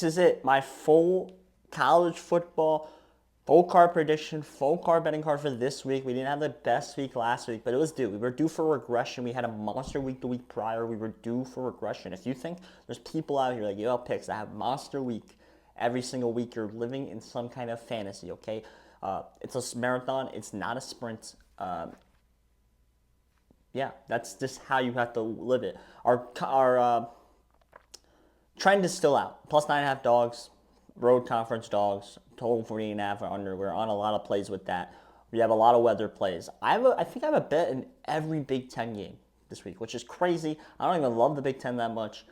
This is it. My full college football, full card prediction, full card betting card for this week. We didn't have the best week last week, but it was due. We were due for regression. We had a monster week the week prior. We were due for regression. If you think there's people out here like you have picks that have monster week every single week, you're living in some kind of fantasy, okay? It's a marathon. It's not a sprint. Yeah, that's just how you have to live it. Our trend is still out. Plus 9.5 dogs, road conference dogs, total 48.5 or under. We're on a lot of plays with that. We have a lot of weather plays. I think I have a bet in every Big Ten game this week, which is crazy. I don't even love the Big Ten that much.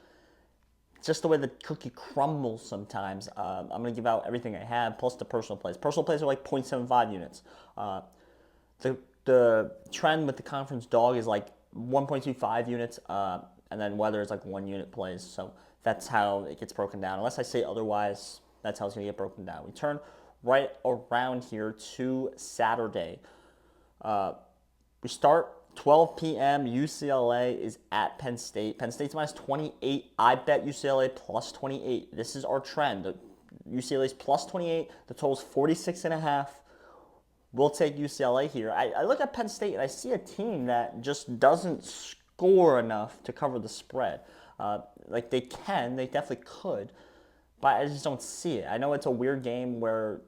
It's just the way the cookie crumbles sometimes. I'm going to give out everything I have, plus the personal plays. Personal plays are like 0.75 units. The trend with the conference dog is like 1.25 units, and then weather is like 1 unit plays. So that's how it gets broken down. Unless I say otherwise, that's how it's going to get broken down. We turn right around here to Saturday. We start 12 p.m. UCLA is at Penn State. Penn State's minus 28. I bet UCLA plus 28. This is our trend. UCLA's plus 28. The total's 46.5. We'll take UCLA here. I look at Penn State and I see a team that just doesn't score enough to cover the spread. Like they definitely could, but I just don't see it. I know it's a weird game where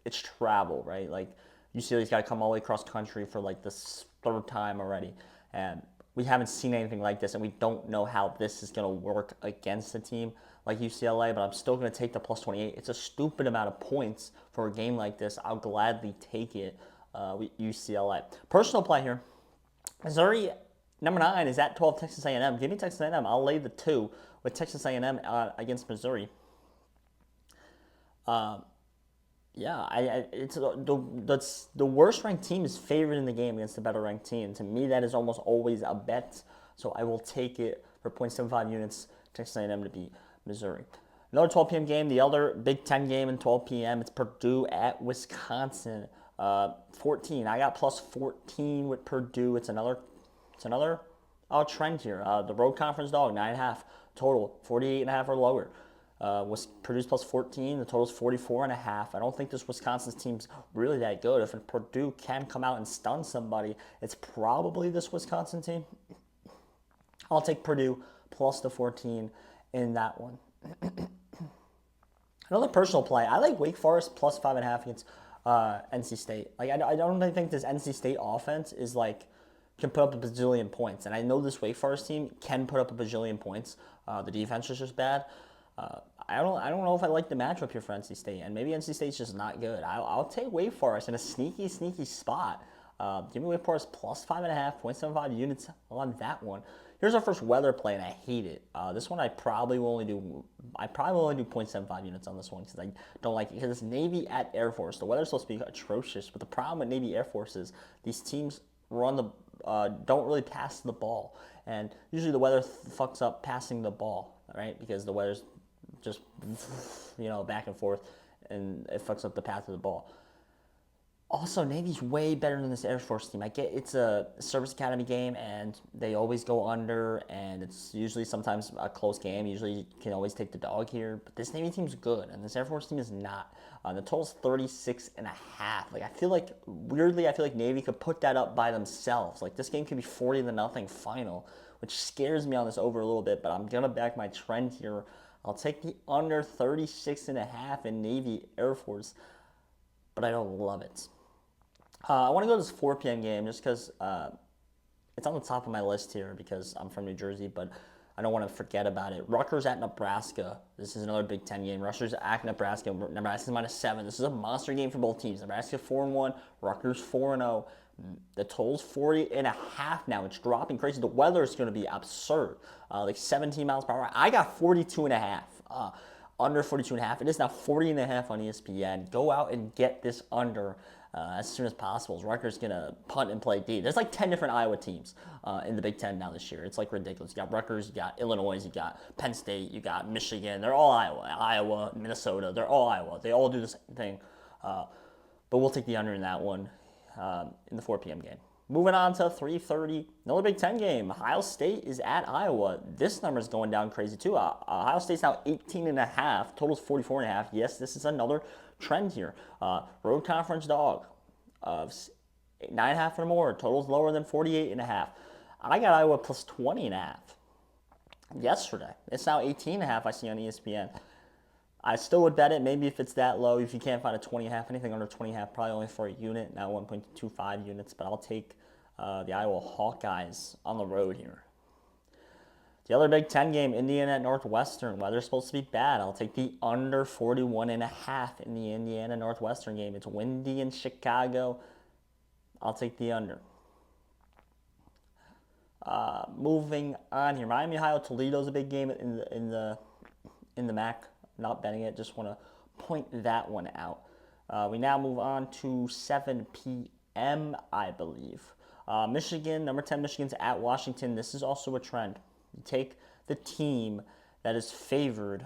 it's travel, right? Like UCLA's got to come all the way across country for like this third time already, and we haven't seen anything like this, and we don't know how this is going to work against a team like UCLA, but I'm still going to take the plus 28. It's a stupid amount of points for a game like this. I'll gladly take it with UCLA. Personal play here. Missouri, number 9, is at 12 Texas A&M. Give me Texas A&M. I'll lay the 2 with Texas A&M against Missouri. It's the worst ranked team is favored in the game against the better ranked team. To me, that is almost always a bet. So I will take it for 0.75 units. Texas A&M to beat Missouri. Another 12 p.m. game, the other Big Ten game in 12 p.m. It's Purdue at Wisconsin. 14. I got plus 14 with Purdue. It's another trend here. The road conference dog 9.5 total, 48.5 or lower. Was Purdue's plus 14. The total's 44.5. I don't think this Wisconsin's team's really that good. If Purdue can come out and stun somebody, it's probably this Wisconsin team. I'll take Purdue plus the 14 in that one. Another personal play. I like Wake Forest plus 5.5 against NC State. Like I don't think this NC State offense is like can put up a bajillion points, and I know this Wake Forest team can put up a bajillion points. The defense is just bad. I don't know if I like the matchup here for NC State, and maybe NC State's just not good. I'll take Wake Forest in a sneaky spot. Give me Wake Forest plus 5.5, 0.75 units on that one. Here's our first weather play, and I hate it. This one I probably will only do 0.75 units on this one because I don't like it because it's Navy at Air Force. The weather's supposed to be atrocious, but the problem with Navy Air Force is these teams don't really pass the ball, and usually the weather fucks up passing the ball, right? Because the weather's just back and forth, and it fucks up the path of the ball. Also, Navy's way better than this Air Force team. I get it's a service academy game, and they always go under, and it's usually sometimes a close game. Usually you can always take the dog here, but this Navy team's good, and this Air Force team is not. The total's 36.5. Like I feel like Navy could put that up by themselves. Like this game could be 40-0 final, which scares me on this over a little bit, but I'm gonna back my trend here. I'll take the under 36.5 in Navy Air Force, but I don't love it. I want to go to this 4 p.m. game just because it's on the top of my list here because I'm from New Jersey, but I don't want to forget about it. Rutgers at Nebraska. This is another Big Ten game. Rutgers at Nebraska. Nebraska's minus 7. This is a monster game for both teams. Nebraska 4-1, Rutgers 4-0. The total's 40.5 now. It's dropping crazy. The weather is going to be absurd, like 17 miles per hour. I got 42.5. Under 42.5. It is now 40.5 on ESPN. Go out and get this under as soon as possible. Rutgers going to punt and play D. There's like 10 different Iowa teams in the Big Ten now this year. It's like ridiculous. You got Rutgers, you got Illinois, you got Penn State, you got Michigan. They're all Iowa, Minnesota. They're all Iowa. They all do the same thing. But we'll take the under in that one in the 4 p.m. game. Moving on to 3:30, another Big Ten game. Ohio State is at Iowa. This number is going down crazy too. Ohio State's now 18.5. Total's 44.5. Yes, this is another trend here. Road conference dog of 9.5 or more. Total's lower than 48.5. I got Iowa plus 20.5 yesterday. It's now 18.5. I see on ESPN. I still would bet it, maybe if it's that low, if you can't find a 20.5, anything under 20.5, probably only for a unit, now 1.25 units, but I'll take the Iowa Hawkeyes on the road here. The other Big Ten game, Indiana at Northwestern. Weather's supposed to be bad. I'll take the under 41.5 in the Indiana Northwestern game. It's windy in Chicago. I'll take the under. Moving on here, Miami, Ohio, Toledo's a big game in the MAC. Not betting it, just want to point that one out. We now move on to 7 p.m., I believe. Michigan, number 10, Michigan's at Washington. This is also a trend. You take the team that is favored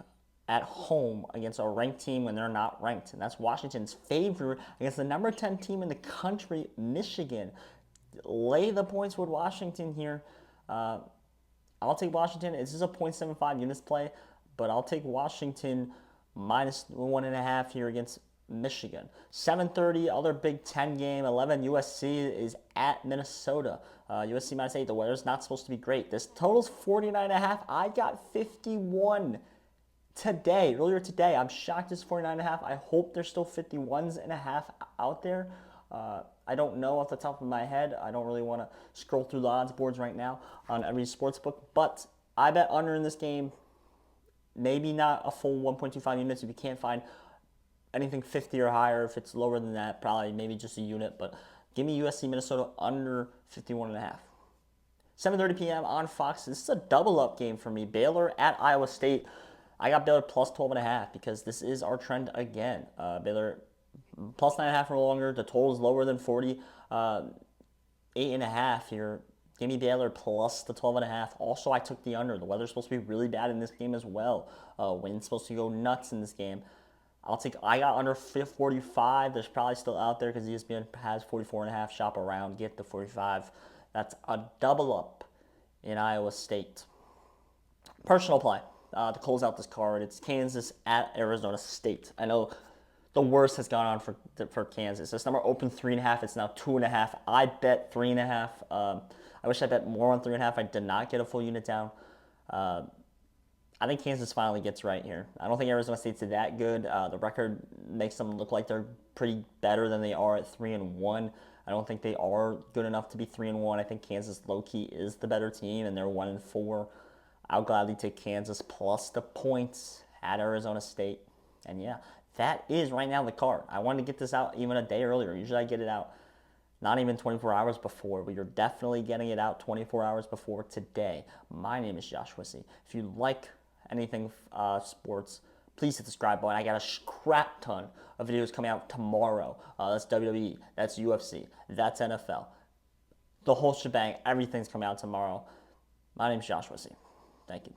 at home against a ranked team when they're not ranked. And that's Washington's favored against the number 10 team in the country, Michigan. Lay the points with Washington here. I'll take Washington. This is a 0.75 units play, but I'll take Washington minus 1.5 here against Michigan. 7:30, other Big Ten game. 11, USC is at Minnesota. USC minus 8. The weather's not supposed to be great. This total's 49.5. I got 51 today, earlier today. I'm shocked it's 49.5. I hope there's still 51.5 out there. I don't know off the top of my head. I don't really want to scroll through the odds boards right now on every sports book, but I bet under in this game. Maybe not a full 1.25 units if you can't find anything 50 or higher. If it's lower than that, probably maybe just a unit. But give me USC Minnesota under 51.5. 7:30 p.m. on Fox. This is a double-up game for me. Baylor at Iowa State. I got Baylor plus 12.5 because this is our trend again. Baylor plus 9.5 or longer. The total is lower than 40. 8.5 here. Give me Baylor plus the 12.5. Also, I took the under. The weather's supposed to be really bad in this game as well. Wind's supposed to go nuts in this game. I got under 45. There's probably still out there because ESPN has 44.5. Shop around. Get the 45. That's a double up in Iowa State. Personal play to close out this card. It's Kansas at Arizona State. I know the worst has gone on for Kansas. This number opened 3.5. It's now 2.5. I bet 3.5. I wish I bet more on 3.5. I did not get a full unit down. I think Kansas finally gets right here. I don't think Arizona State's that good. The record makes them look like they're pretty better than they are at 3-1. I don't think they are good enough to be 3-1. I think Kansas low-key is the better team, and they're 1-4. I'll gladly take Kansas plus the points at Arizona State. And yeah, that is right now the card. I wanted to get this out even a day earlier. Usually I get it out not even 24 hours before, but you're definitely getting it out 24 hours before today. My name is Joshua C. If you like anything sports, please hit the subscribe button. I got a crap ton of videos coming out tomorrow. That's WWE, that's UFC, that's NFL. The whole shebang, everything's coming out tomorrow. My name is Joshua C. Thank you.